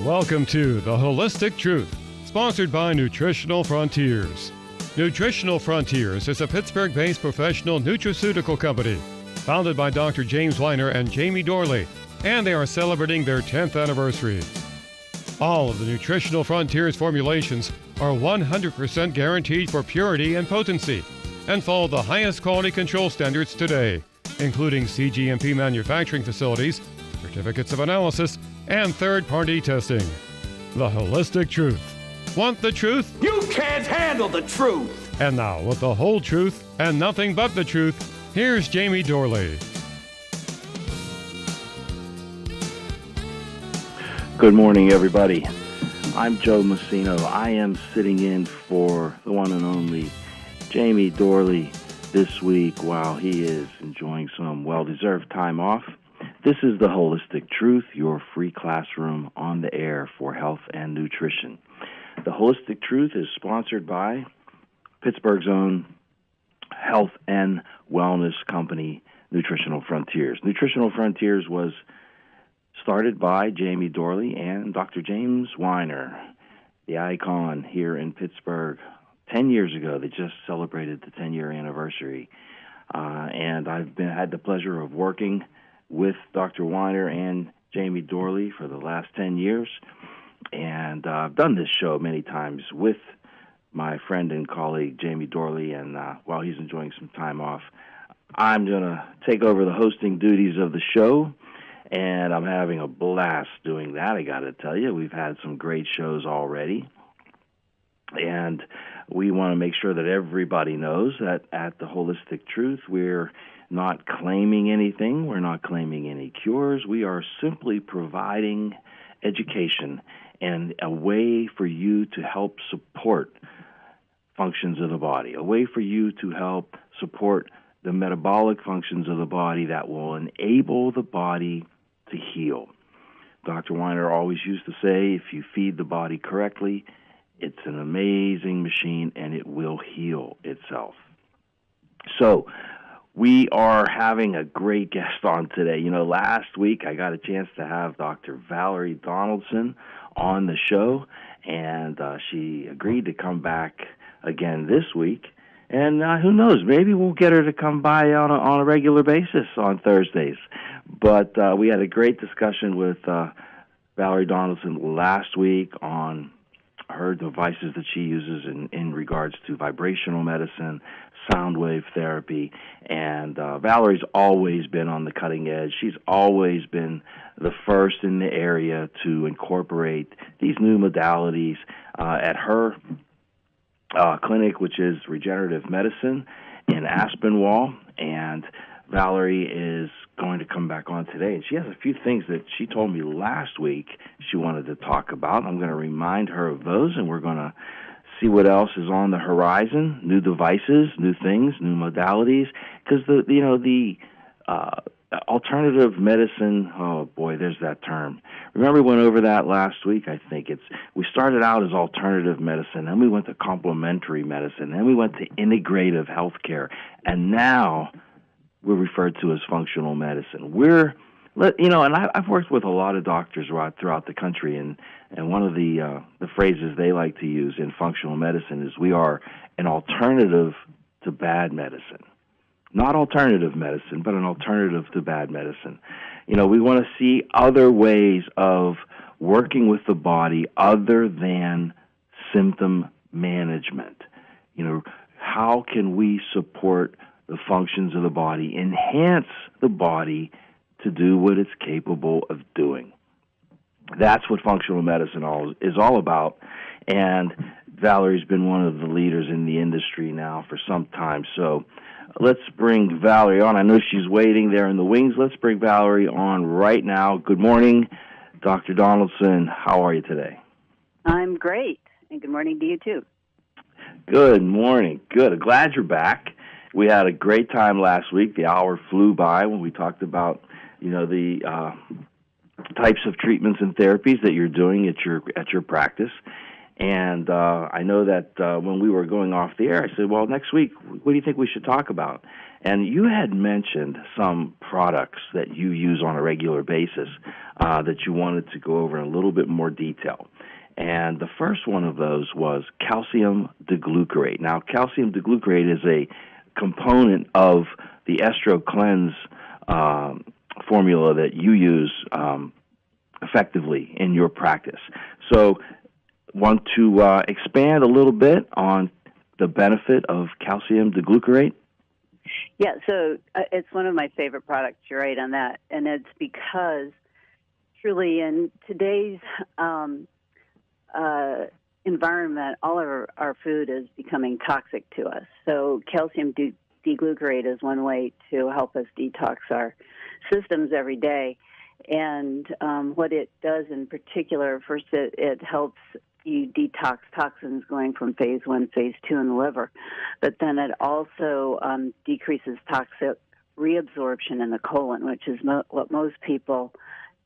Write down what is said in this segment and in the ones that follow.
Welcome to The Holistic Truth, sponsored by Nutritional Frontiers. Nutritional Frontiers is a Pittsburgh-based professional nutraceutical company founded by Dr. James Weiner and Jamie Dorley, and they are celebrating their 10th anniversary. All of the Nutritional Frontiers formulations are 100% guaranteed for purity and potency and follow the highest quality control standards today, including CGMP manufacturing facilities, certificates of analysis, and third-party testing. The Holistic Truth. Want the truth? You can't handle the truth! And now, with the whole truth and nothing but the truth, here's Jamie Dorley. Good morning, everybody. I'm Joe Messino. I am sitting in for the one and only Jamie Dorley this week while he is enjoying some well-deserved time off. This is The Holistic Truth, your free classroom on the air for health and nutrition. The Holistic Truth is sponsored by Pittsburgh's own health and wellness company, Nutritional Frontiers. Nutritional Frontiers was started by Jamie Dorley and Dr. James Weiner, the icon here in Pittsburgh. 10 years ago, they just celebrated the 10-year anniversary. And I've had the pleasure of working with Dr. Weiner and Jamie Dorley for the last 10 years. And I've done this show many times with my friend and colleague, Jamie Dorley, and while he's enjoying some time off, I'm going to take over the hosting duties of the show, and I'm having a blast doing that, I got to tell you. We've had some great shows already, and we want to make sure that everybody knows that at The Holistic Truth, we're not claiming anything. We're not claiming any cures. We are simply providing education and a way for you to help support functions of the body, a way for you to help support the metabolic functions of the body that will enable the body to heal. Dr. Weiner always used to say, if you feed the body correctly, it's an amazing machine and it will heal itself. So, we are having a great guest on today. You know, last week I got a chance to have Dr. Valerie Donaldson on the show, and she agreed to come back again this week. And who knows, maybe we'll get her to come by on a regular basis on Thursdays. But we had a great discussion with Valerie Donaldson last week on her devices that she uses in regards to vibrational medicine, sound wave therapy, and Valerie's always been on the cutting edge. She's always been the first in the area to incorporate these new modalities at her clinic, which is Regenerative Medicine in Aspinwall, and Valerie is going to come back on today, and she has a few things that she told me last week she wanted to talk about. I'm going to remind her of those, and we're going to see what else is on the horizon, new devices, new things, new modalities, because the alternative medicine, oh boy, there's that term. Remember we went over that last week? I think we started out as alternative medicine, then we went to complementary medicine, then we went to integrative healthcare, and now we're referred to as functional medicine. And I've worked with a lot of doctors throughout the country, and one of the phrases they like to use in functional medicine is we are an alternative to bad medicine. Not alternative medicine, but an alternative to bad medicine. You know, we want to see other ways of working with the body other than symptom management. You know, how can we support the functions of the body, enhance the body to do what it's capable of doing? That's what functional medicine is all about, and Valerie's been one of the leaders in the industry now for some time. So let's bring Valerie on. I know she's waiting there in the wings. Let's bring Valerie on right now. Good morning, Dr. Donaldson. How are you today? I'm great, and good morning to you, too. Good morning. Good. Glad you're back. We had a great time last week. The hour flew by when we talked about, the types of treatments and therapies that you're doing at your practice. And I know that when we were going off the air, I said, well, next week, what do you think we should talk about? And you had mentioned some products that you use on a regular basis that you wanted to go over in a little bit more detail. And the first one of those was calcium deglucarate. Now, calcium deglucarate is a component of the Estro Cleanse formula that you use effectively in your practice. So, want to expand a little bit on the benefit of calcium deglucarate? Yeah, so it's one of my favorite products. You're right on that. And it's because truly in today's environment, all of our food is becoming toxic to us. So calcium deglucarate is one way to help us detox our systems every day. And what it does in particular, first it helps you detox toxins going from phase 1, phase 2 in the liver. But then it also decreases toxic reabsorption in the colon, which is what most people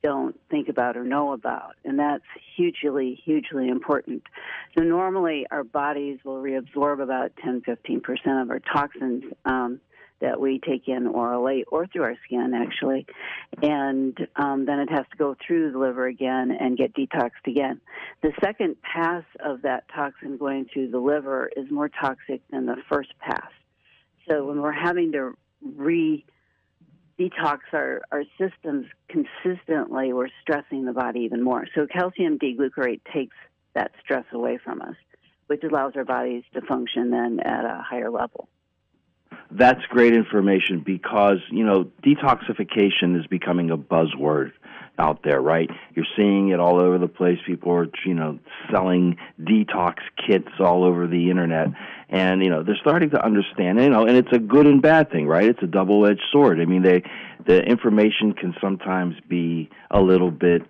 don't think about or know about. And that's hugely, hugely important. So normally our bodies will reabsorb about 10-15% of our toxins that we take in orally or through our skin, actually. And then it has to go through the liver again and get detoxed again. The second pass of that toxin going through the liver is more toxic than the first pass. So when we're having to detox our systems consistently, we're stressing the body even more. So calcium deglucarate takes that stress away from us, which allows our bodies to function then at a higher level. That's great information because, detoxification is becoming a buzzword out there, right? You're seeing it all over the place. People are, selling detox kits all over the internet. And, they're starting to understand, and it's a good and bad thing, right? It's a double-edged sword. I mean, the information can sometimes be a little bit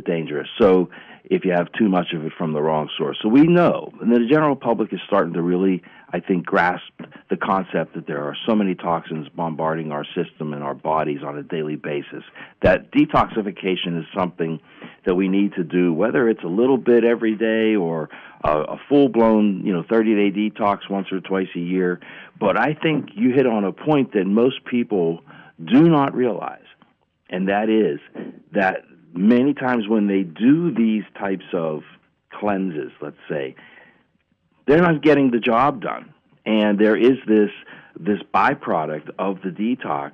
dangerous. So if you have too much of it from the wrong source. So we know, and the general public is starting to really, I think, grasp the concept that there are so many toxins bombarding our system and our bodies on a daily basis, that detoxification is something that we need to do, whether it's a little bit every day or a full-blown, 30-day detox once or twice a year. But I think you hit on a point that most people do not realize, and that is that many times when they do these types of cleanses, let's say, they're not getting the job done. And there is this byproduct of the detox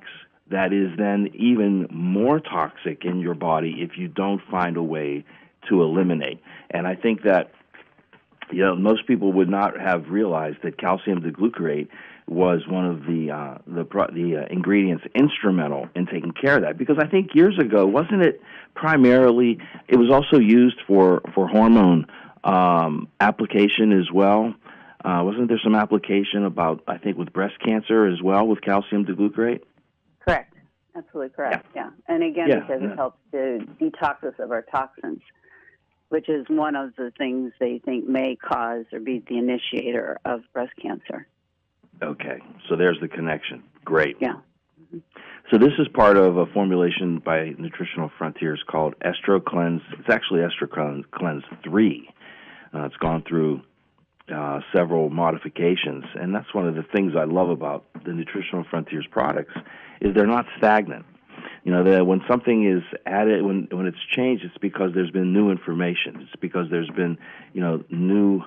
that is then even more toxic in your body if you don't find a way to eliminate. And I think that most people would not have realized that calcium deglucarate was one of the ingredients instrumental in taking care of that. Because I think years ago, wasn't it primarily, it was also used for hormone application as well? Wasn't there some application about, I think, with breast cancer as well with calcium deglucarate? Correct. Absolutely correct, yeah. And again, because it helps to detox us of our toxins, which is one of the things they think may cause or be the initiator of breast cancer. Okay, so there's the connection. Great. Yeah. Mm-hmm. So this is part of a formulation by Nutritional Frontiers called Estro Cleanse. It's actually Estro Cleanse 3. It's gone through several modifications, and that's one of the things I love about the Nutritional Frontiers products is they're not stagnant. When something is added, when it's changed, it's because there's been new information. It's because there's been, new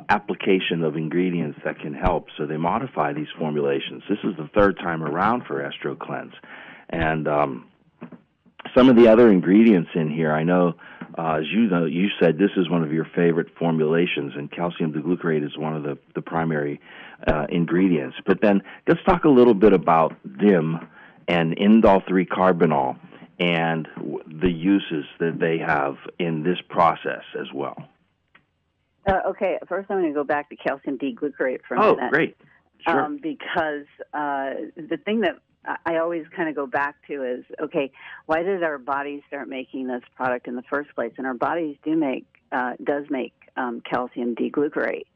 application of ingredients that can help. So they modify these formulations. This is the third time around for Estro Cleanse. And some of the other ingredients in here, I know, as you said this is one of your favorite formulations, and calcium deglucarate is one of the primary ingredients. But then let's talk a little bit about DIM and indole-3-carbinol and the uses that they have in this process as well. Okay, first I'm going to go back to calcium deglucarate for a minute. Oh, great. Sure. Because the thing that I always kind of go back to is, okay, why did our bodies start making this product in the first place? And our bodies does make calcium deglucarate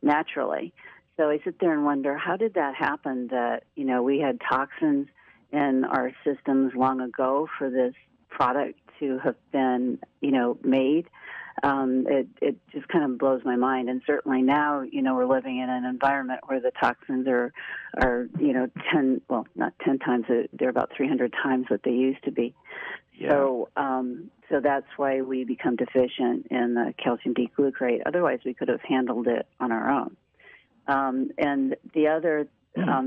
naturally. So I sit there and wonder, how did that happen that, we had toxins in our systems long ago for this product to have been, made. It just kind of blows my mind. And certainly now, we're living in an environment where the toxins are not 10 times, they're about 300 times what they used to be. Yeah. So that's why we become deficient in the calcium D-glucarate. Otherwise, we could have handled it on our own. And the other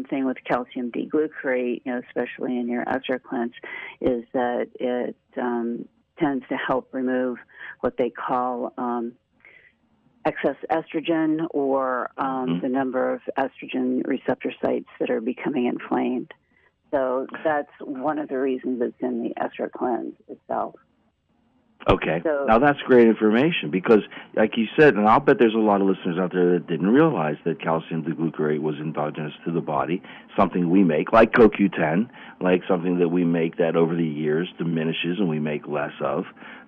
thing with calcium D-glucarate, especially in your Estro Cleanse, is that it tends to help remove what they call excess estrogen or the number of estrogen receptor sites that are becoming inflamed. So that's one of the reasons it's in the Estro Cleanse itself. Okay. So, now that's great information because, like you said, and I'll bet there's a lot of listeners out there that didn't realize that calcium D-glucarate was endogenous to the body, something we make, like CoQ10, like something that we make that over the years diminishes and we make less of.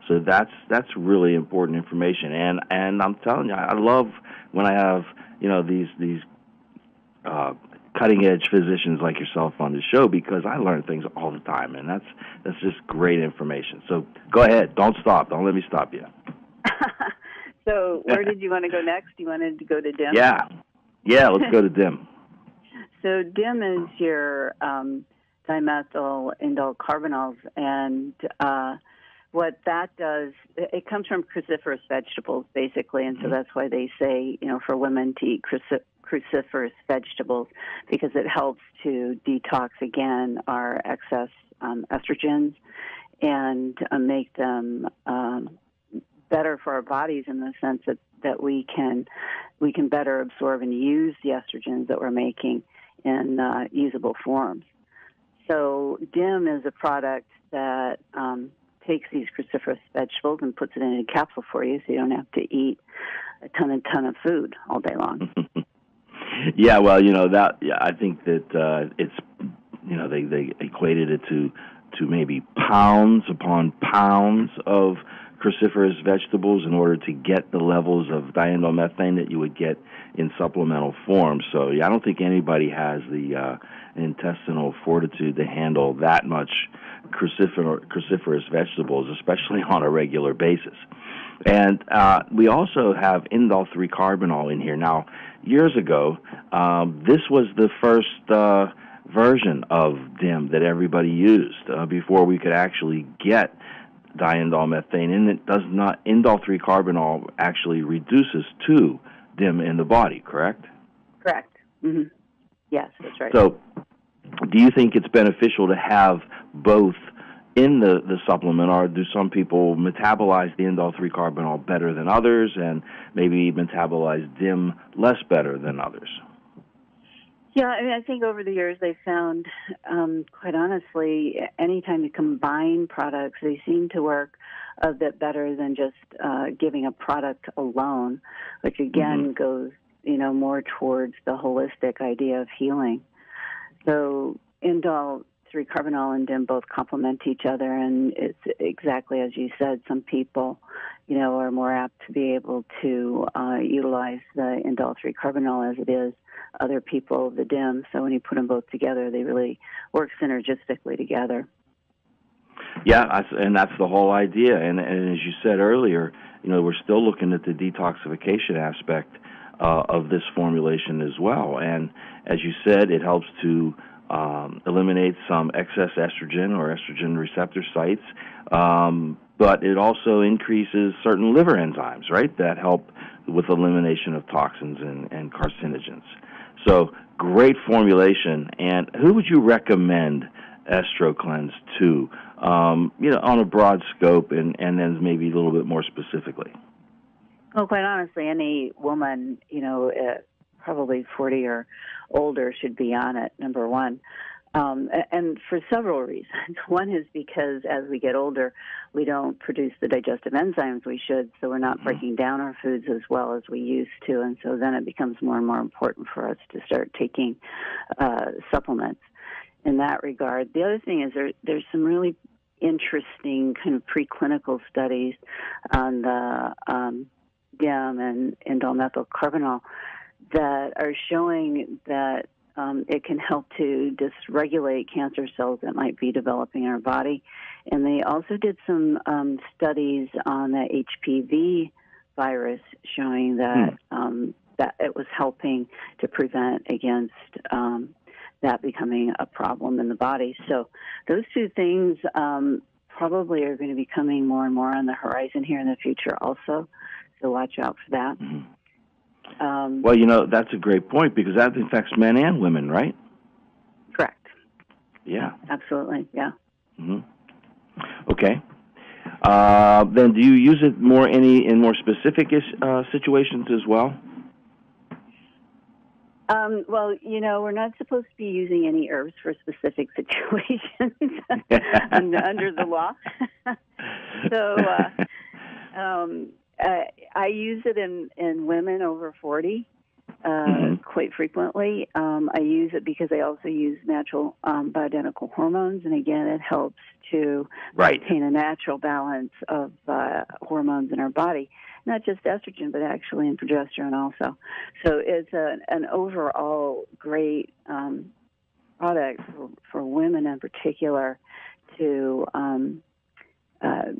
So that's really important information. And I'm telling you, I love when I have these cutting-edge physicians like yourself on the show because I learn things all the time, and that's just great information. So go ahead. Don't stop. Don't let me stop you. So where did you want to go next? You wanted to go to DIM? Yeah, let's go to DIM. So DIM is your dimethyl indole carbenols, and what that does, it comes from cruciferous vegetables, basically, and so that's why they say, for women to eat cruciferous vegetables, because it helps to detox, again, our excess estrogens and make them better for our bodies in the sense that we can better absorb and use the estrogens that we're making in usable forms. So DIM is a product that takes these cruciferous vegetables and puts it in a capsule for you so you don't have to eat a ton of food all day long. Yeah, well, I think that it's, they equated it to maybe pounds upon pounds of cruciferous vegetables in order to get the levels of diindolylmethane that you would get in supplemental form. So, I don't think anybody has the intestinal fortitude to handle that much cruciferous vegetables, especially on a regular basis. And we also have indole 3-carbinol in here. Now, years ago, this was the first version of DIM that everybody used before we could actually get diindolylmethane. And it does not, indole 3-carbinol actually reduces to DIM in the body, correct? Correct. Mm-hmm. Yes, that's right. So, do you think it's beneficial to have both in the supplement, or do some people metabolize the indole 3-carbinol better than others and maybe metabolize DIM less better than others? Yeah, I think over the years they found, quite honestly, anytime you combine products, they seem to work a bit better than just giving a product alone, which again goes, more towards the holistic idea of healing. So indole 3-carbinol and DIM both complement each other, and it's exactly as you said. Some people, are more apt to be able to utilize the indole 3-carbinol as it is. Other people, the DIM. So when you put them both together, they really work synergistically together. Yeah, and that's the whole idea. And as you said earlier, we're still looking at the detoxification aspect of this formulation as well. And as you said, it helps to eliminate some excess estrogen or estrogen receptor sites, but it also increases certain liver enzymes, right, that help with elimination of toxins and carcinogens. So great formulation. And who would you recommend Estro Cleanse to, on a broad scope and then maybe a little bit more specifically? Well, quite honestly, any woman, probably 40 or older should be on it, number one. And for several reasons. One is because as we get older, we don't produce the digestive enzymes we should, so we're not breaking down our foods as well as we used to, and so then it becomes more and more important for us to start taking supplements in that regard. The other thing is there's some really interesting kind of preclinical studies on the DIM and indole methylcarbinol that are showing that it can help to dysregulate cancer cells that might be developing in our body. And they also did some studies on the HPV virus showing that that it was helping to prevent against that becoming a problem in the body. So those two things probably are going to be coming more and more on the horizon here in the future also. So watch out for that. Well, that's a great point because that affects men and women, right? Correct. Yeah. Absolutely, yeah. Okay. Then do you use it in more specific situations as well? Well, we're not supposed to be using any herbs for specific situations under the law. So I use it in women over 40 quite frequently. I use it because I also use natural bioidentical hormones, and again, it helps to maintain a natural balance of hormones in our body. Not just estrogen, but actually in progesterone also. So it's an overall great product for women in particular to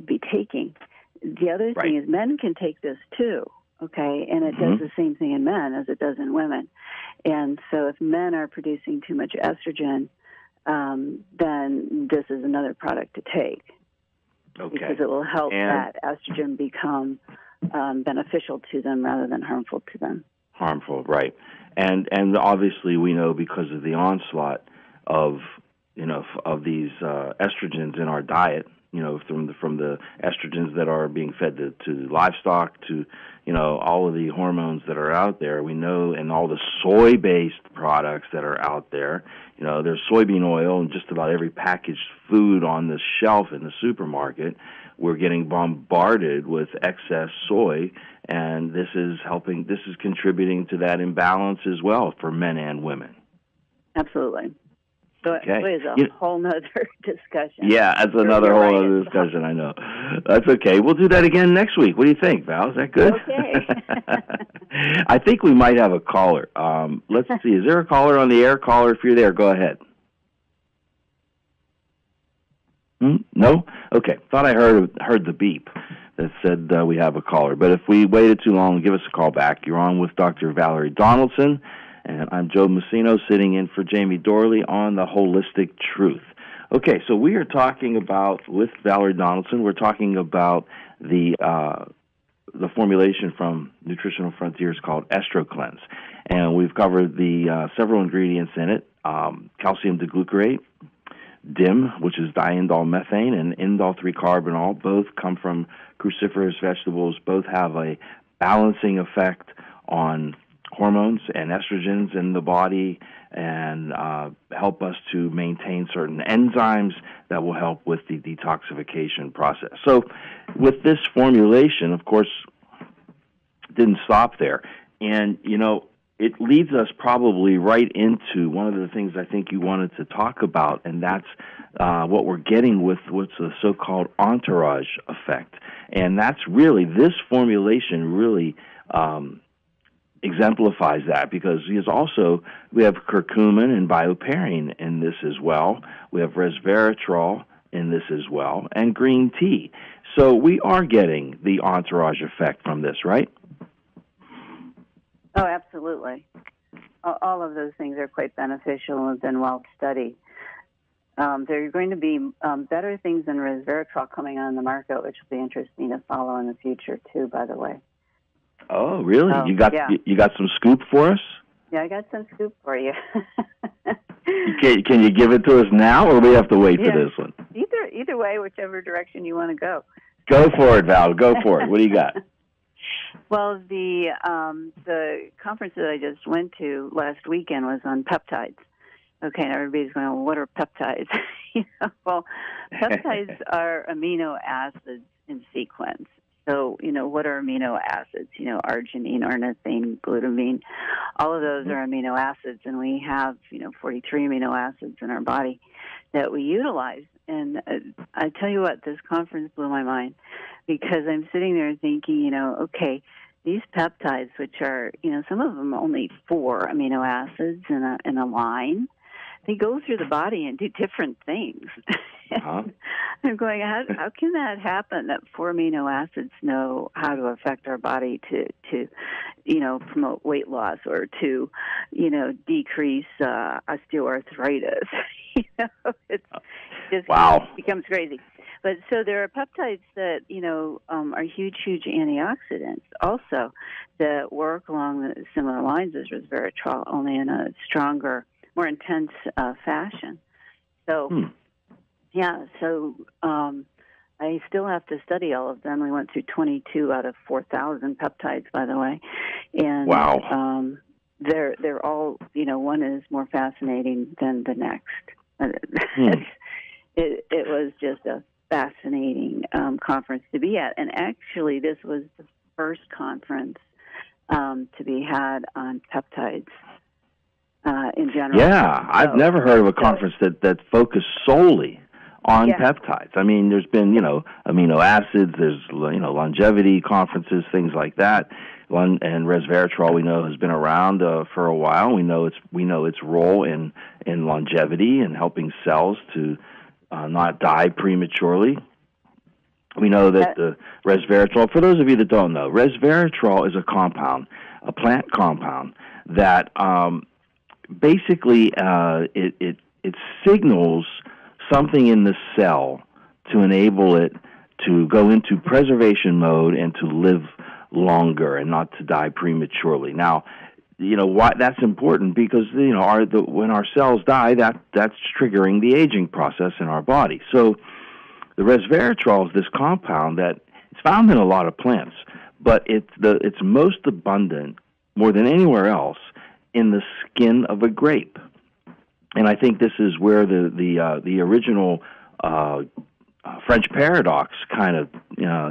be taking. The other thing is men can take this too, okay? And it does the same thing in men as it does in women. And so if men are producing too much estrogen, then this is another product to take. Okay. Because it will help that estrogen become beneficial to them rather than harmful to them. Harmful, right. And obviously we know because of the onslaught of these estrogens in our diet, from the estrogens that are being fed to livestock to, all of the hormones that are out there, we know, and all the soy-based products that are out there, there's soybean oil in just about every packaged food on the shelf in the supermarket. We're getting bombarded with excess soy, and this is contributing to that imbalance as well for men and women. Absolutely. So it is a whole nother discussion. Yeah, that's another whole other discussion, I know. That's okay. We'll do that again next week. What do you think, Val? Is that good? Okay. I think we might have a caller. Let's see. Is there a caller on the air? Caller, if you're there, go ahead. No? Okay. Thought I heard the beep that said we have a caller. But if we waited too long, give us a call back. You're on with Dr. Valerie Donaldson, and I'm Joe Messino sitting in for Jamie Dorley on The Holistic Truth. Okay, so we are talking about, with Valerie Donaldson, we're talking about the formulation from Nutritional Frontiers called Estro Cleanse. And we've covered the several ingredients in it, calcium diglucarate, DIM, which is diindolylmethane, and indole-3-carbinol. Both come from cruciferous vegetables. Both have a balancing effect on hormones and estrogens in the body and help us to maintain certain enzymes that will help with the detoxification process. So with this formulation, of course, didn't stop there. And, it leads us probably right into one of the things I think you wanted to talk about, and that's what we're getting with what's the so-called Entourage Effect. And that's really, this formulation really exemplifies that because we have curcumin and bioperine in this as well. We have resveratrol in this as well, and green tea. So we are getting the Entourage Effect from this, right? Oh, absolutely. All of those things are quite beneficial and have been well studied. There are going to be better things than resveratrol coming on the market, which will be interesting to follow in the future, too, by the way. Oh, really? You got some scoop for us? Yeah, I got some scoop for you. Can you give it to us now, or do we have to wait for this one? Either way, whichever direction you want to go. Go for it, Val. Go for it. What do you got? Well, the conference that I just went to last weekend was on peptides. Okay, and everybody's going, well, what are peptides? Well, peptides are amino acids in sequence. So, what are amino acids? Arginine, ornithine, glutamine. All of those are amino acids, and we have, 43 amino acids in our body that we utilize. And I tell you what, this conference blew my mind because I'm sitting there thinking, okay, these peptides, which are, some of them only 4 amino acids in a line, they go through the body and do different things. Uh-huh. I'm going, how can that happen, that 4 amino acids know how to affect our body to promote weight loss or to, decrease osteoarthritis? It just Wow. becomes crazy. But so there are peptides that, are huge antioxidants also that work along the similar lines as resveratrol, only in a stronger, more intense fashion. So, I still have to study all of them. We went through 22 out of 4,000 peptides, by the way. And wow. They're all, one is more fascinating than the next. It was just a fascinating conference to be at. And actually, this was the first conference to be had on peptides in general. Yeah, I've never heard of a conference that focused solely on peptides. I mean, there's been, amino acids, there's, longevity conferences, things like that. And resveratrol, we know, has been around for a while. We know its role in longevity and helping cells to not die prematurely. We know that the resveratrol, for those of you that don't know, resveratrol is a compound, a plant compound, that basically it signals something in the cell to enable it to go into preservation mode and to live longer and not to die prematurely. Now, why that's important, because when our cells die, that's triggering the aging process in our body. So the resveratrol is this compound that it's found in a lot of plants, but it's most abundant, more than anywhere else, in the skin of a grape. And I think this is where the original French paradox kind of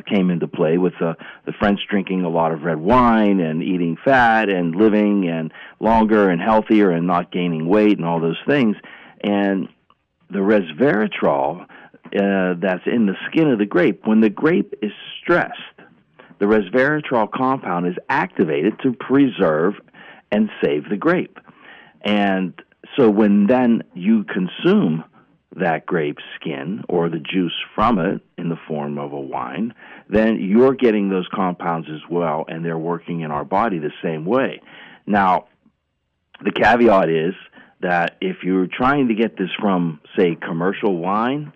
came into play, with the French drinking a lot of red wine and eating fat and living and longer and healthier and not gaining weight and all those things. And the resveratrol that's in the skin of the grape, when the grape is stressed, the resveratrol compound is activated to preserve and save the grape. And so when then you consume that grape skin or the juice from it in the form of a wine, then you're getting those compounds as well, and they're working in our body the same way. Now, the caveat is that if you're trying to get this from, say, commercial wine,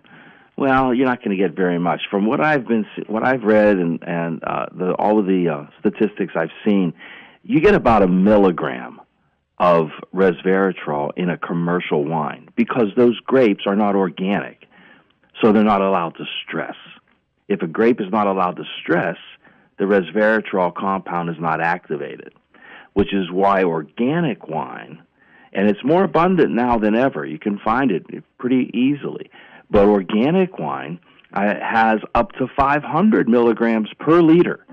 well, you're not going to get very much. From what I've read and all of the statistics I've seen, you get about 1 milligram of resveratrol in a commercial wine, because those grapes are not organic, so they're not allowed to stress. If a grape is not allowed to stress, the resveratrol compound is not activated, which is why organic wine, and it's more abundant now than ever, you can find it pretty easily, but organic wine has up to 500 milligrams per liter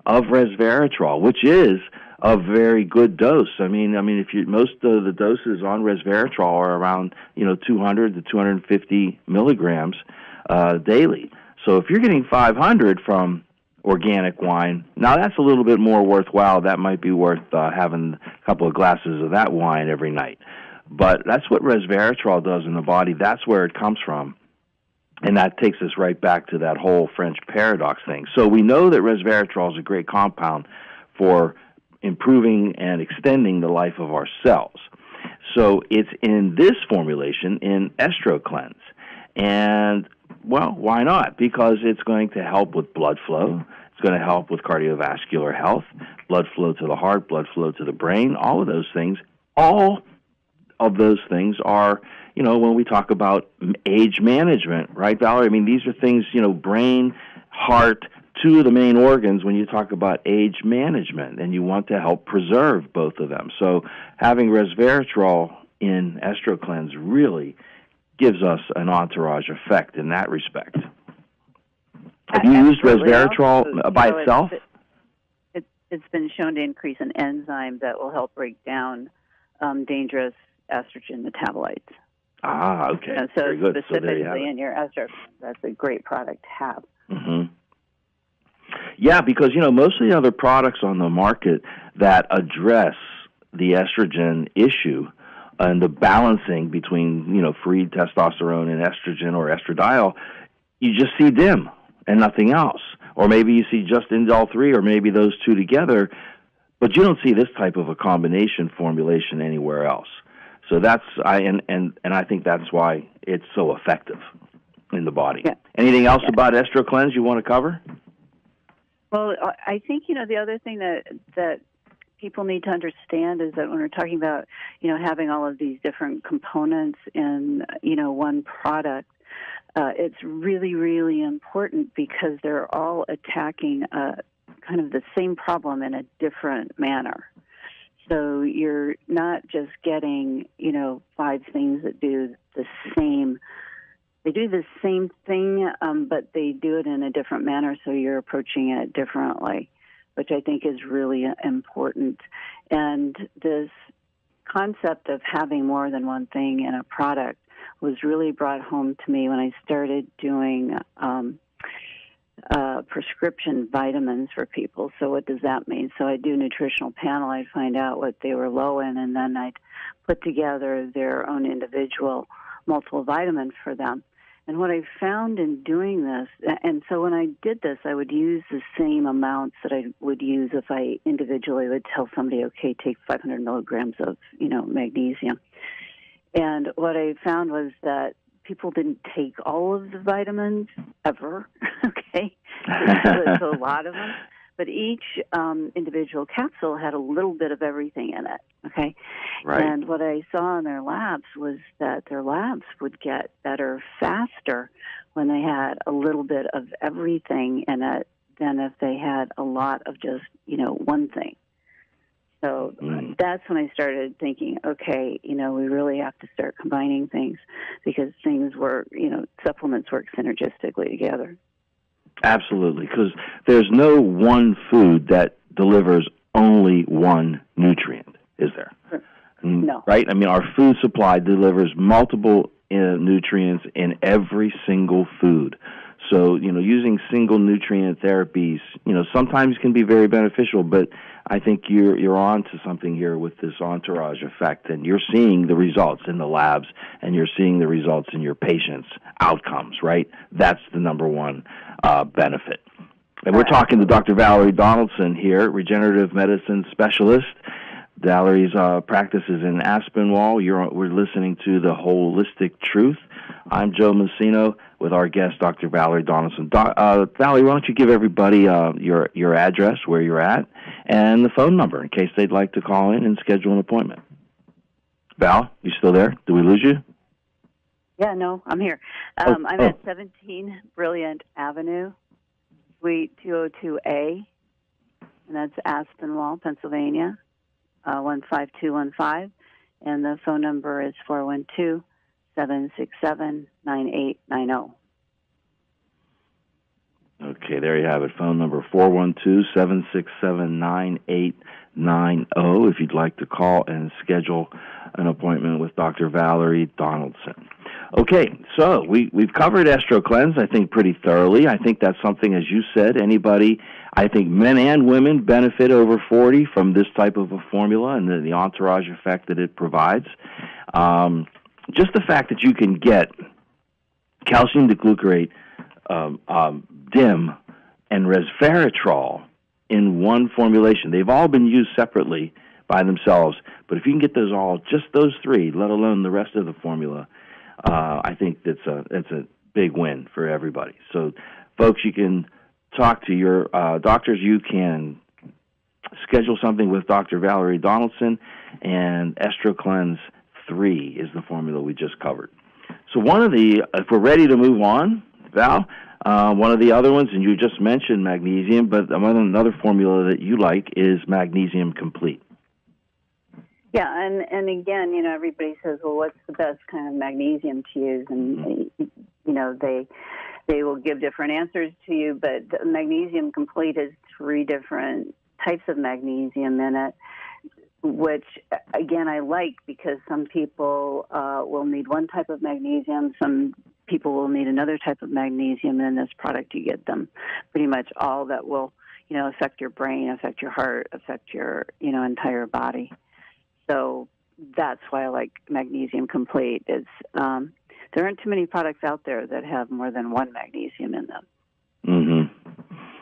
of resveratrol, which is a very good dose. I mean, if most of the doses on resveratrol are around 200 to 250 milligrams daily. So if you're getting 500 from organic wine, now that's a little bit more worthwhile. That might be worth having a couple of glasses of that wine every night. But that's what resveratrol does in the body. That's where it comes from. And that takes us right back to that whole French paradox thing. So we know that resveratrol is a great compound for improving and extending the life of our cells. So it's in this formulation in Estro Cleanse. And, well, why not? Because it's going to help with blood flow. It's going to help with cardiovascular health, blood flow to the heart, blood flow to the brain, all of those things. All of those things are, when we talk about age management, right, Valerie? I mean, these are things, brain, heart, two of the main organs when you talk about age management, and you want to help preserve both of them. So having resveratrol in Estro Cleanse really gives us an entourage effect in that respect. Have you used resveratrol by itself? It's been shown to increase an enzyme that will help break down dangerous estrogen metabolites. Ah, okay. So very good. Specifically in your Estro, that's a great product to have. Mm-hmm. Yeah, because, most of the other products on the market that address the estrogen issue and the balancing between, free testosterone and estrogen or estradiol, you just see them and nothing else. Or maybe you see just indol 3 or maybe those two together, but you don't see this type of a combination formulation anywhere else. So I think that's why it's so effective in the body. Yeah. Anything else about Estro Cleanse you want to cover? Well, I think, the other thing that people need to understand is that when we're talking about, having all of these different components in, one product, it's really, really important because they're all attacking kind of the same problem in a different manner. So you're not just getting, 5 things that do the same. They do the same thing, but they do it in a different manner, so you're approaching it differently, which I think is really important. And this concept of having more than one thing in a product was really brought home to me when I started doing prescription vitamins for people. So what does that mean? So I'd do a nutritional panel. I'd find out what they were low in, and then I'd put together their own individual multiple vitamins for them. And what I found in doing this, and so when I did this, I would use the same amounts that I would use if I individually would tell somebody, okay, take 500 milligrams of, magnesium. And what I found was that people didn't take all of the vitamins ever, okay? It's a lot of them. But each individual capsule had a little bit of everything in it, okay? Right. And what I saw in their labs was that their labs would get better faster when they had a little bit of everything in it than if they had a lot of just, one thing. So that's when I started thinking, okay, we really have to start combining things because things work, supplements work synergistically together. Absolutely, because there's no one food that delivers only one nutrient, is there? No. Right? I mean, our food supply delivers multiple nutrients in every single food. So, using single nutrient therapies, sometimes can be very beneficial, but I think you're on to something here with this Entourage Effect, and you're seeing the results in the labs, and you're seeing the results in your patients' outcomes, right? That's the number one benefit. And we're talking to Dr. Valerie Donaldson here, regenerative medicine specialist. Valerie's practice is in Aspinwall. We're listening to The Holistic Truth. I'm Joe Messino with our guest, Dr. Valerie Donaldson. Valerie, why don't you give everybody your address, where you're at, and the phone number in case they'd like to call in and schedule an appointment. Val, you still there? Did we lose you? Yeah, no, I'm here. I'm at 17 Brilliant Avenue, Suite 202A, and that's Aspinwall, Pennsylvania, 15215, and the phone number is 412-767-9890. Okay, there you have it. Phone number 412-767-9890 if you'd like to call and schedule an appointment with Dr. Valerie Donaldson. Okay, so we've covered Estro Cleanse, I think, pretty thoroughly. I think that's something, as you said, I think men and women benefit over 40 from this type of a formula and the entourage effect that it provides. Just the fact that you can get calcium deglucarate, DIM, and resveratrol in one formulation. They've all been used separately by themselves, but if you can get just those 3, let alone the rest of the formula, I think it's a big win for everybody. So, folks, you can talk to your doctors. You can schedule something with Dr. Valerie Donaldson, and Estro Cleanse 3 is the formula we just covered. So if we're ready to move on, Val, one of the other ones, and you just mentioned magnesium, but another formula that you like is Magnesium Complete. Yeah, and again, everybody says, well, what's the best kind of magnesium to use? And, they will give different answers to you, but Magnesium Complete has 3 different types of magnesium in it, which, again, I like because some people will need one type of magnesium, some people will need another type of magnesium, and in this product you get them pretty much all that will affect your brain, affect your heart, affect your, entire body. So that's why I like Magnesium Complete. There aren't too many products out there that have more than one magnesium in them. Mm-hmm.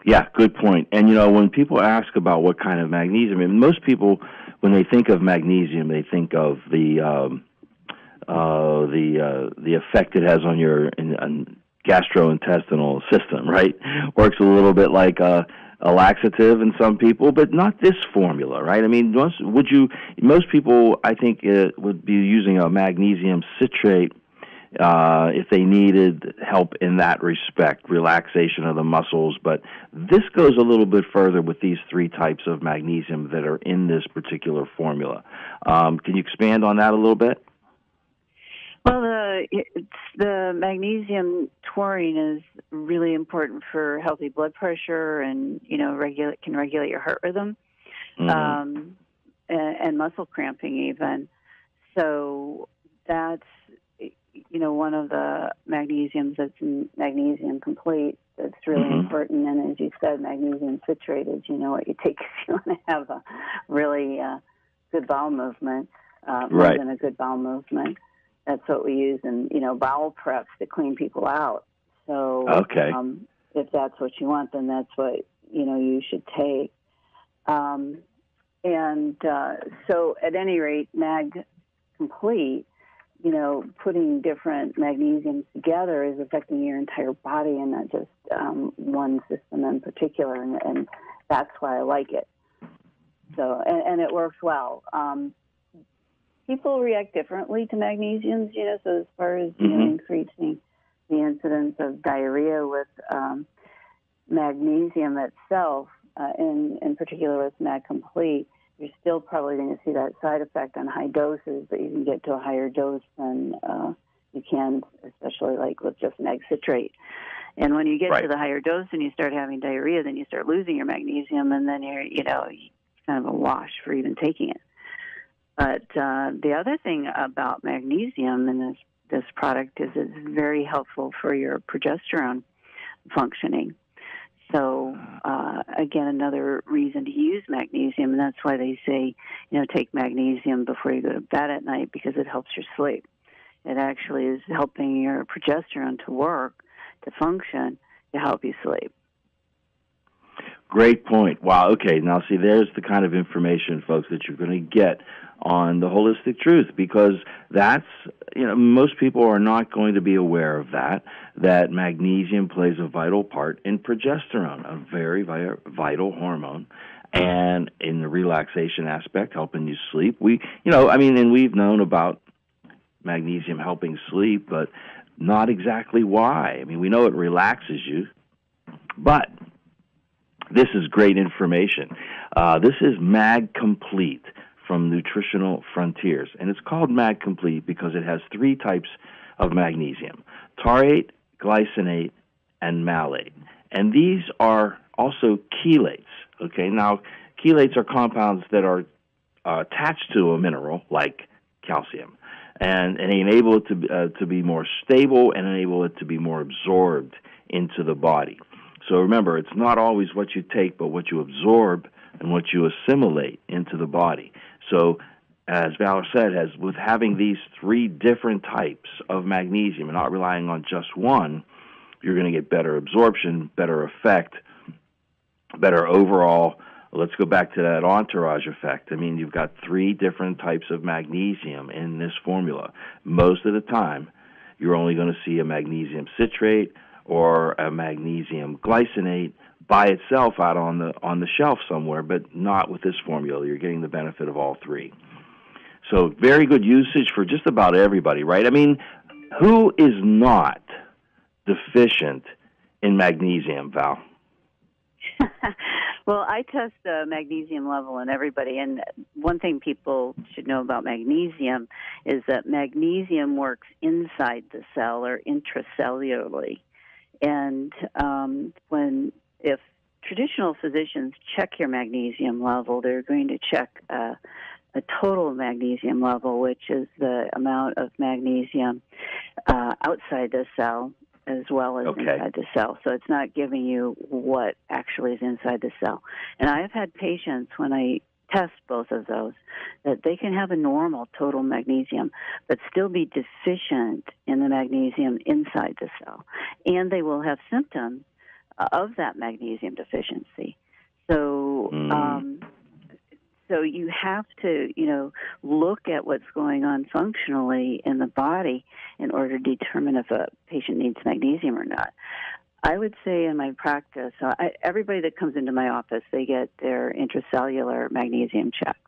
Yeah, good point. And, when people ask about what kind of magnesium, and most people, when they think of magnesium, they think of the effect it has on your gastrointestinal system, right? Works a little bit like a laxative in some people, but not this formula, right? I mean, most people, I think, would be using a magnesium citrate if they needed help in that respect, relaxation of the muscles. But this goes a little bit further with these 3 types of magnesium that are in this particular formula. Can you expand on that a little bit? Well, the magnesium taurine is really important for healthy blood pressure, and can regulate your heart rhythm, and muscle cramping even. So that's one of the magnesiums that's in Magnesium Complete that's really important. And as you said, magnesium citrate is what you take if you want to have a really good bowel movement, more than a good bowel movement. That's what we use in, bowel preps to clean people out. So if that's what you want, then that's what, you should take. So at any rate, Mag Complete, putting different magnesiums together is affecting your entire body and not just one system in particular. And that's why I like it. So, and it works well. People react differently to magnesiums, so as far as, increasing the incidence of diarrhea with magnesium itself, in particular with Mag Complete, you're still probably going to see that side effect on high doses, but you can get to a higher dose than you can, especially like with just mag citrate. And when you get to the higher dose and you start having diarrhea, then you start losing your magnesium, and then you're, kind of a wash for even taking it. But the other thing about magnesium in this product is it's very helpful for your progesterone functioning. So, again, another reason to use magnesium, and that's why they say, take magnesium before you go to bed at night, because it helps your sleep. It actually is helping your progesterone to work, to function, to help you sleep. Great point. Wow, okay. Now, see, there's the kind of information, folks, that you're going to get on the Holistic Truth, because that's, most people are not going to be aware of that magnesium plays a vital part in progesterone, a very vital hormone, and in the relaxation aspect, helping you sleep. And we've known about magnesium helping sleep, but not exactly why. I mean, we know it relaxes you, but this is great information. This is Mag Complete from Nutritional Frontiers, and it's called Mag Complete because it has 3 types of magnesium: taurate, glycinate, and malate. And these are also chelates. Okay, now chelates are compounds that are attached to a mineral like calcium, and enable it to be more stable and enable it to be more absorbed into the body. So remember, it's not always what you take, but what you absorb and what you assimilate into the body. So, as Val said, with having these 3 different types of magnesium and not relying on just one, you're going to get better absorption, better effect, better overall. Let's go back to that Entourage Effect. I mean, you've got 3 different types of magnesium in this formula. Most of the time, you're only going to see a magnesium citrate or a magnesium glycinate by itself out on the shelf somewhere, but not with this formula. You're getting the benefit of all 3. So very good usage for just about everybody, right? I mean, who is not deficient in magnesium, Val? Well, I test the magnesium level in everybody, and one thing people should know about magnesium is that magnesium works inside the cell or intracellularly. And if traditional physicians check your magnesium level, they're going to check a total magnesium level, which is the amount of magnesium outside the cell as well as inside the cell. So it's not giving you what actually is inside the cell. And I have had patients, when I test both of those, that they can have a normal total magnesium, but still be deficient in the magnesium inside the cell. And they will have symptoms of that magnesium deficiency. So, so you have to, look at what's going on functionally in the body in order to determine if a patient needs magnesium or not. I would say in my practice, everybody that comes into my office, they get their intracellular magnesium checked.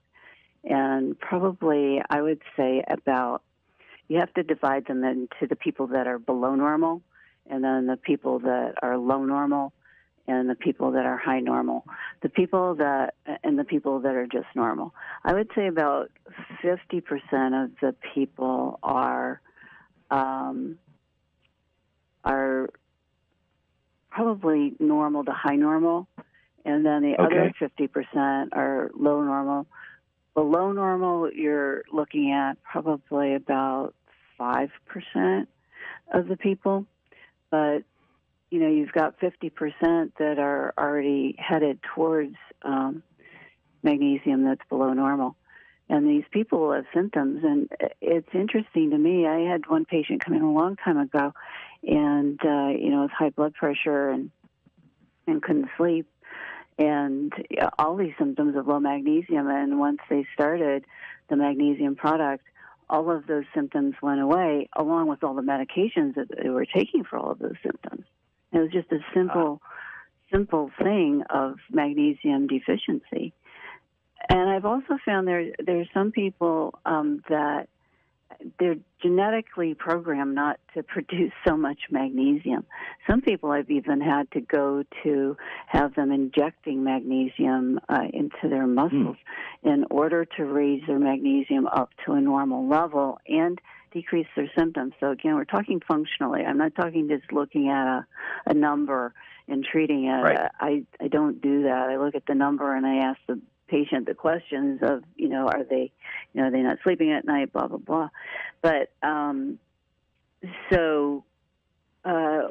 And probably I would say you have to divide them into the people that are below normal, and then the people that are low normal, and the people that are high normal, and the people that are just normal. I would say about 50% of the people are probably normal to high normal, and then the other 50% are low normal. Below normal, you're looking at probably about 5% of the people, but you've got 50% that are already headed towards magnesium that's below normal. And these people have symptoms, and it's interesting to me. I had one patient come in a long time ago, and, with high blood pressure and couldn't sleep, and all these symptoms of low magnesium. And once they started the magnesium product, all of those symptoms went away, along with all the medications that they were taking for all of those symptoms. It was just a simple thing of magnesium deficiency. And I've also found there's some people that they're genetically programmed not to produce so much magnesium. Some people I've even had to go to have them injecting magnesium into their muscles in order to raise their magnesium up to a normal level and decrease their symptoms. So again, we're talking functionally. I'm not talking just looking at a number and treating it. Right. I don't do that. I look at the number and I ask the patient the questions of, are they not sleeping at night, blah, blah, blah. But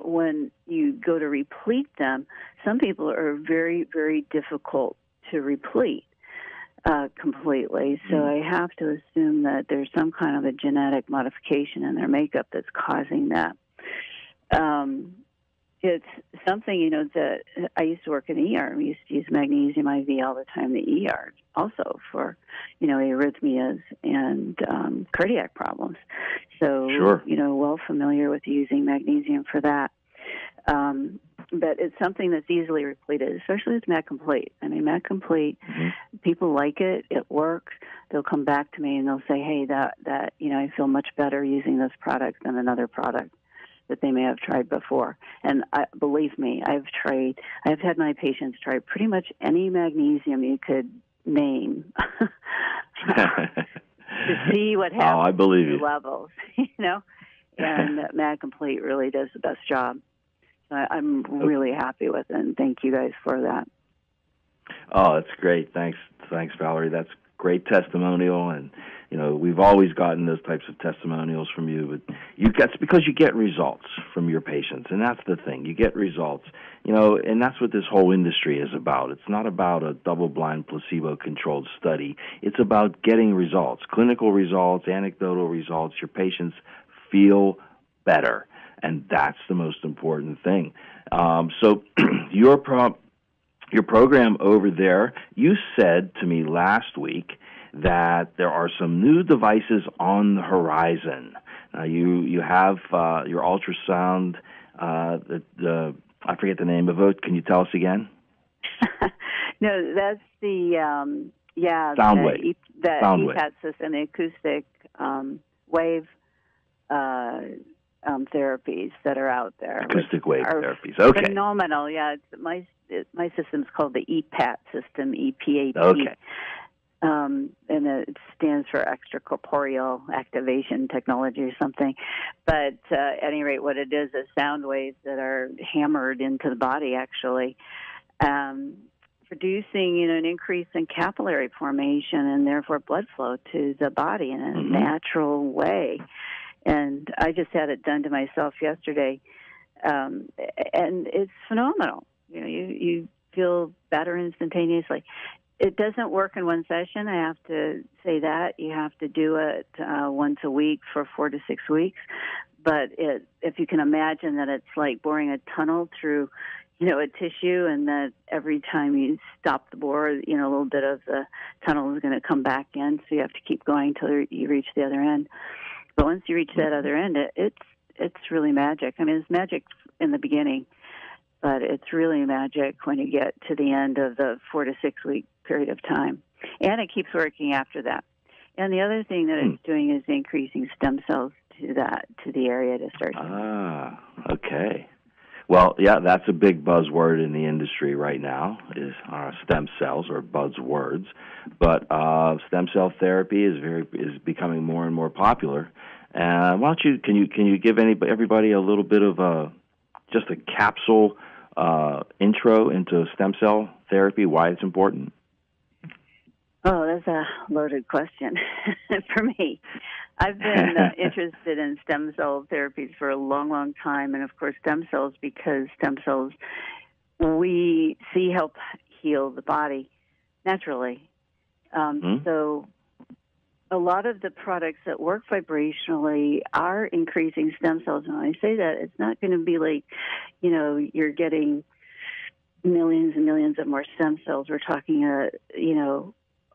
when you go to replete them, some people are very, very difficult to replete completely. So I have to assume that there's some kind of a genetic modification in their makeup that's causing that. It's something, that I used to work in the ER. We used to use magnesium IV all the time in the ER, also for, arrhythmias and cardiac problems. So, sure. Well familiar with using magnesium for that. But it's something that's easily repleted, especially with Mag Complete. I mean, Mag Complete, people like it. It works. They'll come back to me and they'll say, hey, that I feel much better using this product than another product that they may have tried before. And believe me, I've had my patients try pretty much any magnesium you could name to see what happens. Oh, I believe you. Levels, and Mag Complete really does the best job. So I'm really happy with it, and thank you guys for that. Oh, that's great. Thanks, Valerie. That's great testimonial, and we've always gotten those types of testimonials from you. But that's because you get results from your patients, and that's the thing. You get results, and that's what this whole industry is about. It's not about a double-blind, placebo-controlled study. It's about getting results, clinical results, anecdotal results. Your patients feel better, and that's the most important thing. So your program over there, you said to me last week that there are some new devices on the horizon. You have your ultrasound, I forget the name of it. Can you tell us again? No, that's the sound wave. The sound EPAT wave system, the acoustic wave therapies that are out there. Acoustic wave therapies. Okay. Phenomenal. Yeah, my system's called the EPAT system, EPAT. Okay. And it stands for extracorporeal activation technology or something. But at any rate, what it is sound waves that are hammered into the body, actually, producing an increase in capillary formation and therefore blood flow to the body in a natural way. And I just had it done to myself yesterday. and it's phenomenal. You feel better instantaneously. It doesn't work in one session. I have to say that. You have to do it once a week for 4 to 6 weeks. But if you can imagine that it's like boring a tunnel through, a tissue, and that every time you stop the bore, a little bit of the tunnel is going to come back in. So you have to keep going till you reach the other end. But once you reach that other end, it's really magic. I mean, it's magic in the beginning, but it's really magic when you get to the end of the 4 to 6 week period of time. And it keeps working after that. And the other thing that it's doing is increasing stem cells to the area to start. Ah, okay. Well, yeah, that's a big buzzword in the industry right now, is stem cells, or buzzwords. But stem cell therapy is becoming more and more popular. Why don't you can you give everybody a little bit of just a capsule intro into stem cell therapy, why it's important? Oh, that's a loaded question for me. I've been interested in stem cell therapies for a long, long time, and of course stem cells, because stem cells we see help heal the body naturally. So a lot of the products that work vibrationally are increasing stem cells. And when I say that, it's not going to be like, you're getting millions and millions of more stem cells. We're talking,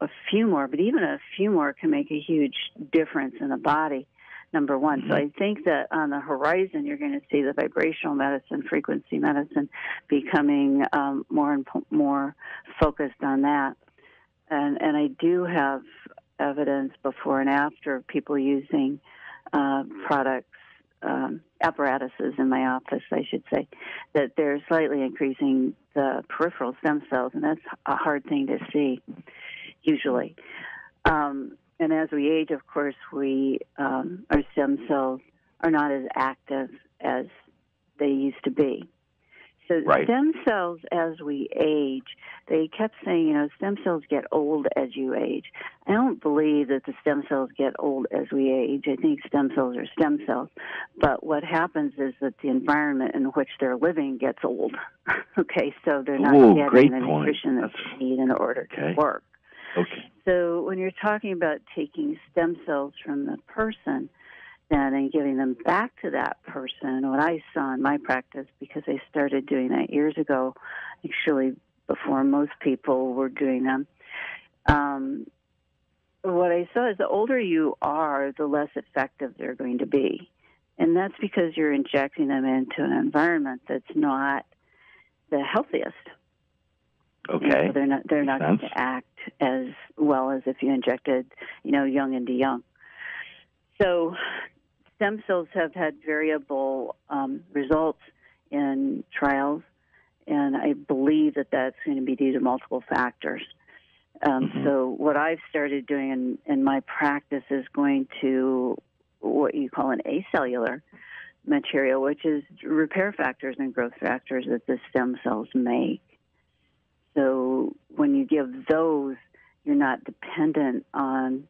a few more, but even a few more can make a huge difference in the body, number one. So I think that on the horizon, you're going to see the vibrational medicine, frequency medicine becoming more and more focused on that. And I do have evidence before and after people using products, apparatuses in my office, I should say, that they're slightly increasing the peripheral stem cells, and that's a hard thing to see, usually. And as we age, of course, our stem cells are not as active as they used to be. So stem cells, as we age, they kept saying, stem cells get old as you age. I don't believe that the stem cells get old as we age. I think stem cells are stem cells. But what happens is that the environment in which they're living gets old. Okay, so they're not getting the nutrition that they need in order to work. Okay. So when you're talking about taking stem cells from the person, then and giving them back to that person, what I saw in my practice, because I started doing that years ago, actually before most people were doing them, what I saw is the older you are, the less effective they're going to be. And that's because you're injecting them into an environment that's not the healthiest. Okay. So they're not going to act as well as if you injected, young into young. So stem cells have had variable results in trials, and I believe that that's going to be due to multiple factors. So what I've started doing in my practice is going to what you call an acellular material, which is repair factors and growth factors that the stem cells make. So when you give those, you're not dependent on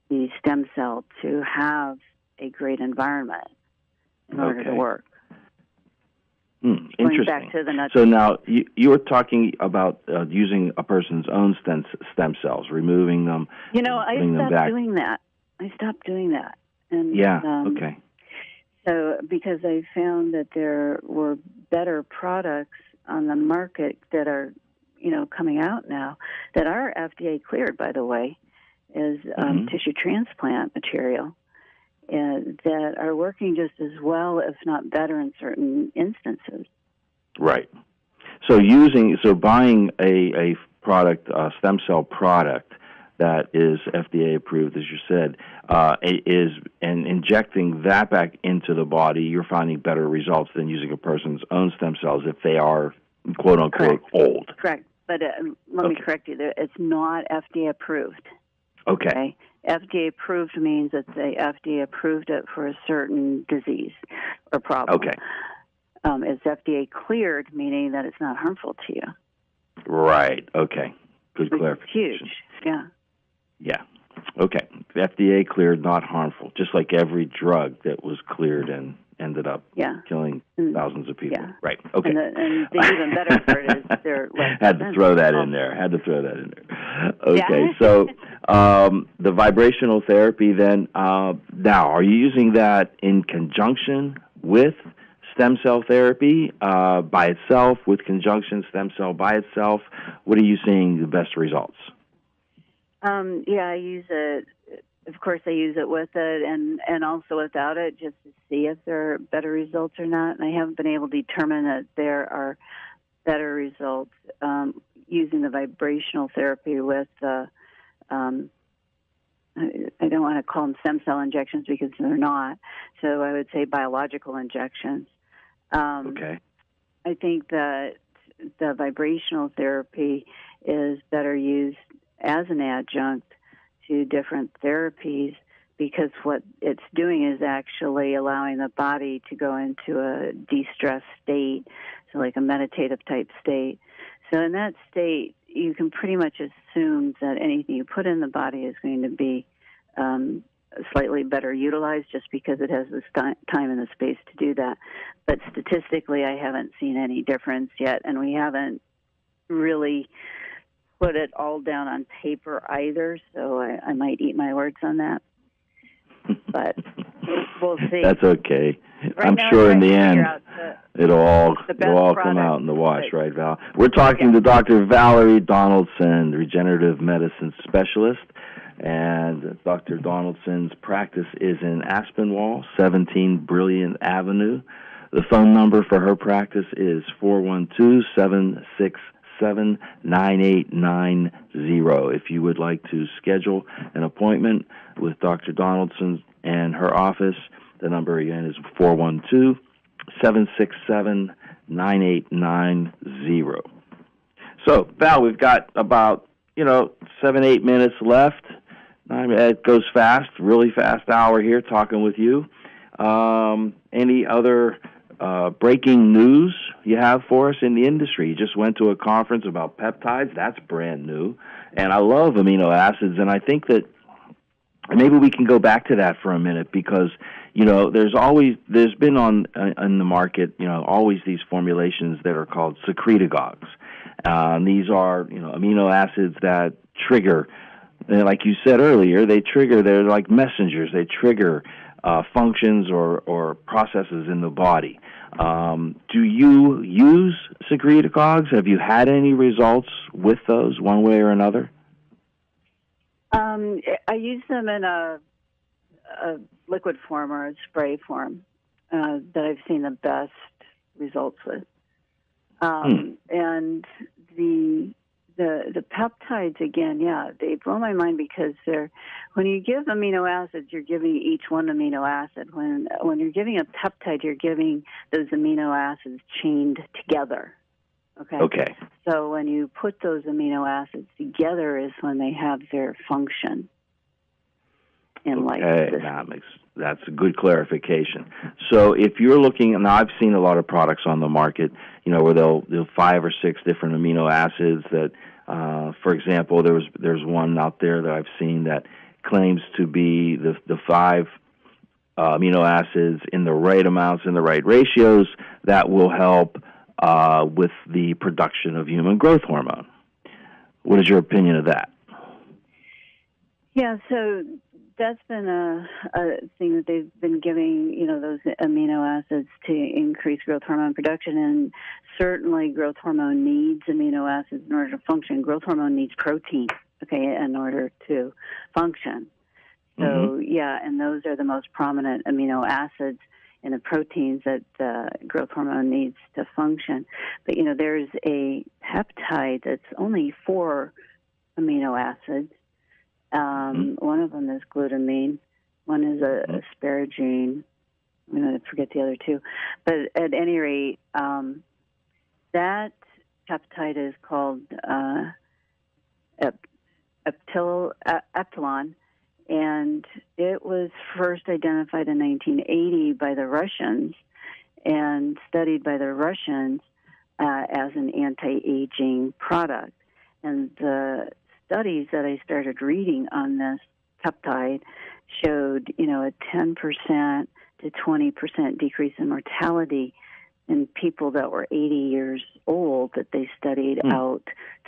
the stem cell to have a great environment in order to work. Interesting. Back to the nuts. So now you were talking about using a person's own stem cells, removing them, putting them back. I stopped doing that. And, okay. So because I found that there were better products on the market that are, coming out now that are FDA cleared, by the way, is tissue transplant material. That are working just as well, if not better, in certain instances. Right. So buying a product, a stem cell product that is FDA approved, as you said, and injecting that back into the body, you're finding better results than using a person's own stem cells if they are quote unquote old. Correct. But let me correct you. It's not FDA approved. Okay. FDA approved means that the FDA approved it for a certain disease or problem. Okay. It's FDA cleared, meaning that it's not harmful to you. Right. Okay. Good clarification. Huge. Yeah. Yeah. Okay. FDA cleared, not harmful, just like every drug that was cleared and ended up Yeah. killing thousands of people. Yeah. Right. Okay. And the even better part is they're less Had to throw that in there. Okay. Yeah. So the vibrational therapy then, now, are you using that in conjunction with stem cell therapy by itself, with conjunction stem cell by itself? What are you seeing the best results? Yeah, I use it. Of course, I use it with it and also without it, just to see if there are better results or not. And I haven't been able to determine that there are better results using the vibrational therapy with I don't want to call them stem cell injections because they're not. So I would say biological injections. Okay. I think that the vibrational therapy is better used as an adjunct to different therapies because what it's doing is actually allowing the body to go into a de-stress state, so like a meditative type state. So in that state, you can pretty much assume that anything you put in the body is going to be slightly better utilized just because it has the time and the space to do that. But statistically, I haven't seen any difference yet, and we haven't really put it all down on paper either, so I might eat my words on that. But we'll see. That's okay. Right I'm now, sure in the end it'll all come out in the wash, but, right, Val? We're talking to Dr. Valerie Donaldson, regenerative medicine specialist, and Dr. Donaldson's practice is in Aspinwall, 17 Brilliant Avenue. The phone number for her practice is 412-767-9890. If you would like to schedule an appointment with Dr. Donaldson and her office, the number again is 412-767-9890. So, Val, we've got about, 7-8 minutes left. It goes fast, really fast hour here talking with you. Any other breaking news you have for us in the industry? You just went to a conference about peptides. That's brand new. And I love amino acids, and I think that maybe we can go back to that for a minute because, there's been on the market, always these formulations that are called secretagogues. These are, amino acids that trigger, like you said earlier, they're like messengers. They trigger functions or processes in the body. Do you use secretagogues? Have you had any results with those one way or another? I use them in a liquid form or a spray form that I've seen the best results with. And the peptides, again, they blow my mind because when you give amino acids, you're giving each one amino acid. When you're giving a peptide, you're giving those amino acids chained together. Okay. So when you put those amino acids together is when they have their function in life. Okay, that's a good clarification. So if you're looking, now I've seen a lot of products on the market, where they'll 5 or 6 different amino acids that, for example, there's one out there that I've seen that claims to be the 5 amino acids in the right amounts, in the right ratios, that will help with the production of human growth hormone. What is your opinion of that? Yeah, so that's been a thing that they've been giving, those amino acids to increase growth hormone production, and certainly growth hormone needs amino acids in order to function. Growth hormone needs protein, in order to function. So, and those are the most prominent amino acids in the proteins that growth hormone needs to function. But, there's a peptide that's only 4 amino acids. One of them is glutamine. One is asparagine. I'm going to forget the other 2. But at any rate, that peptide is called epsilon, and it was first identified in 1980 by the Russians and studied by the Russians as an anti-aging product. And the studies that I started reading on this peptide showed, a 10% to 20% decrease in mortality in people that were 80 years old that they studied out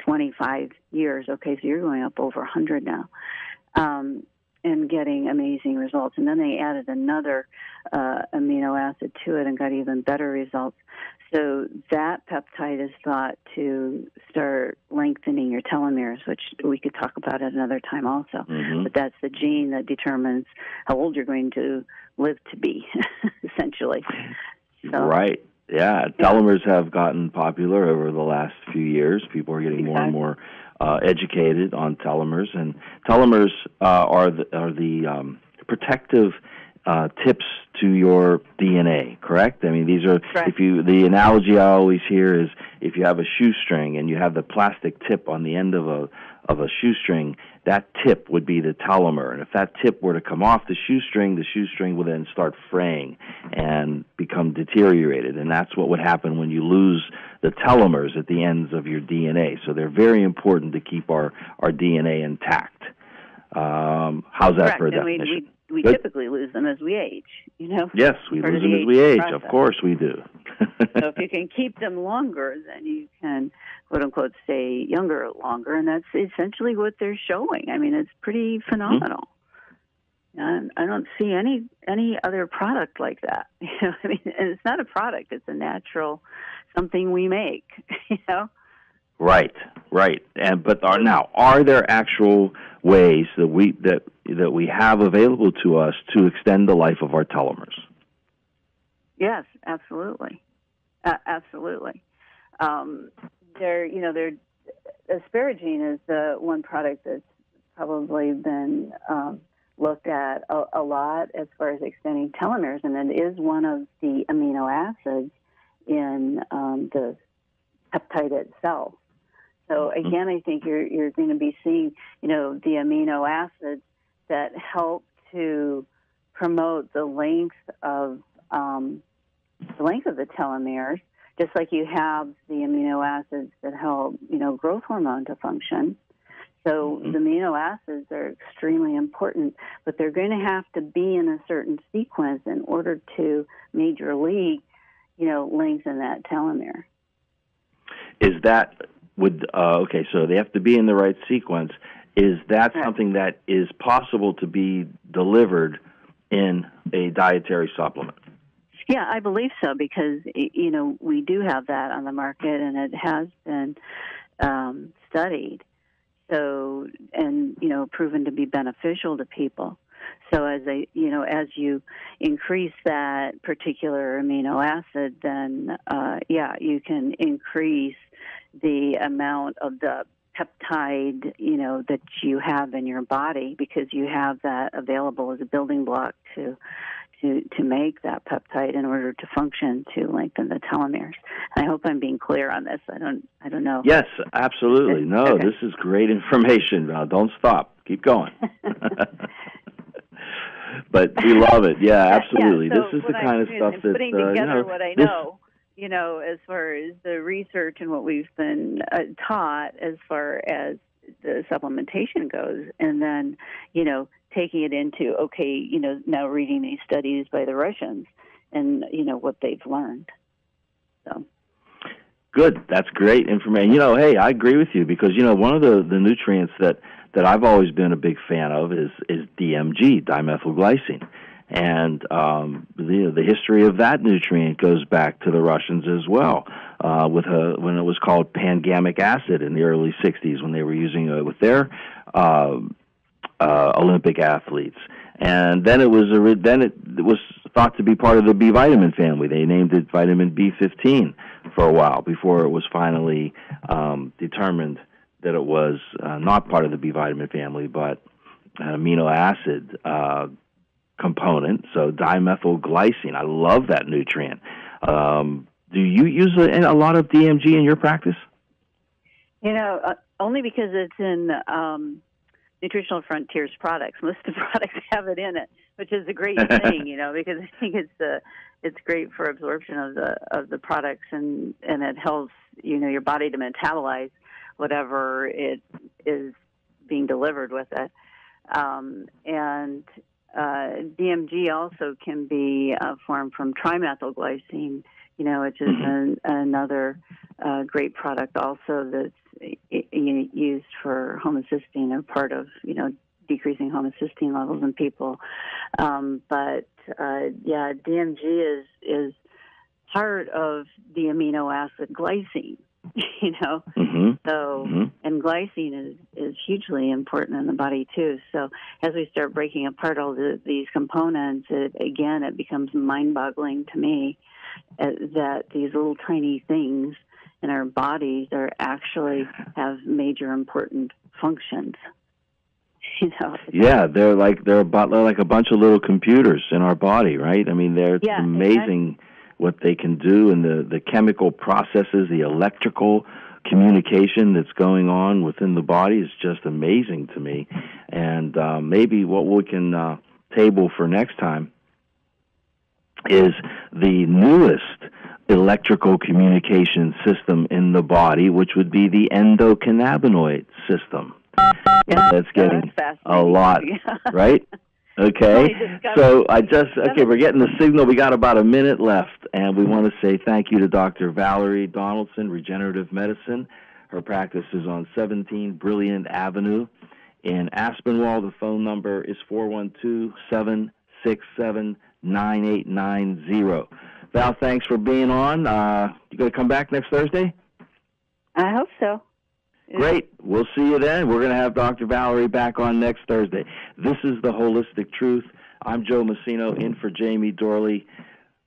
25 years. Okay, so you're going up over 100 now, and getting amazing results. And then they added another amino acid to it and got even better results. So that peptide is thought to start lengthening your telomeres, which we could talk about at another time also. But that's the gene that determines how old you're going to live to be, essentially. So, right. Yeah, telomers have gotten popular over the last few years. People are getting more and more educated on telomers, and telomers are the protective tips to your DNA. Correct? I mean, these are the analogy I always hear is if you have a shoestring and you have the plastic tip on the end of a shoestring, that tip would be the telomer. And if that tip were to come off the shoestring will then start fraying and become deteriorated. And that's what would happen when you lose the telomers at the ends of your DNA. So they're very important to keep our DNA intact. How's that for a definition? We typically lose them as we age, you know? Yes, we lose them as we age. Process. Of course we do. So if you can keep them longer, then you can, quote-unquote, stay younger longer, and that's essentially what they're showing. I mean, it's pretty phenomenal. And I don't see any other product like that. You know, I mean, and it's not a product; it's a natural something we make. You know. Right. But are there actual ways that we have available to us to extend the life of our telomeres? Yes, absolutely, absolutely. Asparagine is the one product that's probably been looked at a lot as far as extending telomeres, and it is one of the amino acids in the peptide itself. So again, I think you're going to be seeing, the amino acids that help to promote the length of the telomeres, just like you have the amino acids that help, growth hormone to function. So the amino acids are extremely important, but they're going to have to be in a certain sequence in order to major league, lengthen that telomere. Is that so they have to be in the right sequence. Is that something that is possible to be delivered in a dietary supplement? Yeah, I believe so, because, we do have that on the market, and it has been studied, so, and, proven to be beneficial to people. So as you increase that particular amino acid, then, you can increase the amount of the peptide, that you have in your body, because you have that available as a building block to make that peptide in order to function to lengthen the telomeres. I hope I'm being clear on this. I don't know. Yes, absolutely. No, okay. This is great information. Don't stop. Keep going. But we love it. Yeah, absolutely. Yeah, so this is the kind of stuff that putting together what I know. As far as the research and what we've been taught as far as the supplementation goes, and then, taking it into, now reading these studies by the Russians and, what they've learned. So. Good. That's great information. Hey, I agree with you, because, one of the nutrients that I've always been a big fan of is DMG, dimethylglycine. And the history of that nutrient goes back to the Russians as well, when it was called pangamic acid in the early 60s, when they were using it with their Olympic athletes. And then it was thought to be part of the B vitamin family. They named it vitamin B15 for a while before it was finally determined that it was not part of the B vitamin family, but an amino acid component. So dimethylglycine, I love that nutrient. Do you use a lot of DMG in your practice? Only because it's in Nutritional Frontiers products. Most of the products have it in it, which is a great thing, because I think it's great for absorption of the products, and it helps your body to metabolize whatever it is being delivered with it. And DMG also can be formed from trimethylglycine, which is another great product also that's used for homocysteine, or part of, decreasing homocysteine levels in people. But DMG is part of the amino acid glycine, and glycine is hugely important in the body too. So as we start breaking apart all these components, it becomes mind-boggling to me that these little tiny things in our bodies actually have major important functions. Yeah, they're like a bunch of little computers in our body, right? I mean, it's amazing what they can do, and the chemical processes, the electrical communication that's going on within the body is just amazing to me. And maybe what we can table for next time is the newest electrical communication system in the body, which would be the endocannabinoid system. That's getting a lot, right? Okay, so we're getting the signal. We got about a minute left, and we want to say thank you to Dr. Valerie Donaldson, Regenerative Medicine. Her practice is on 17 Brilliant Avenue in Aspinwall. The phone number is 412-767-9890. Val, thanks for being on. You going to come back next Thursday? I hope so. Great. We'll see you then. We're going to have Dr. Valerie back on next Thursday. This is The Holistic Truth. I'm Joe Messino, in for Jamie Dorley.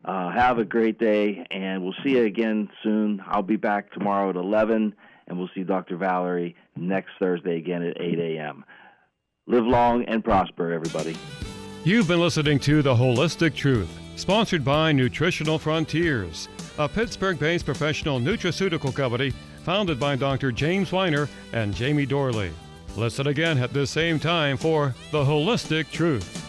Have a great day, and we'll see you again soon. I'll be back tomorrow at 11, and we'll see Dr. Valerie next Thursday again at 8 a.m. Live long and prosper, everybody. You've been listening to The Holistic Truth, sponsored by Nutritional Frontiers, a Pittsburgh-based professional nutraceutical company founded by Dr. James Weiner and Jamie Dorley. Listen again at this same time for The Holistic Truth.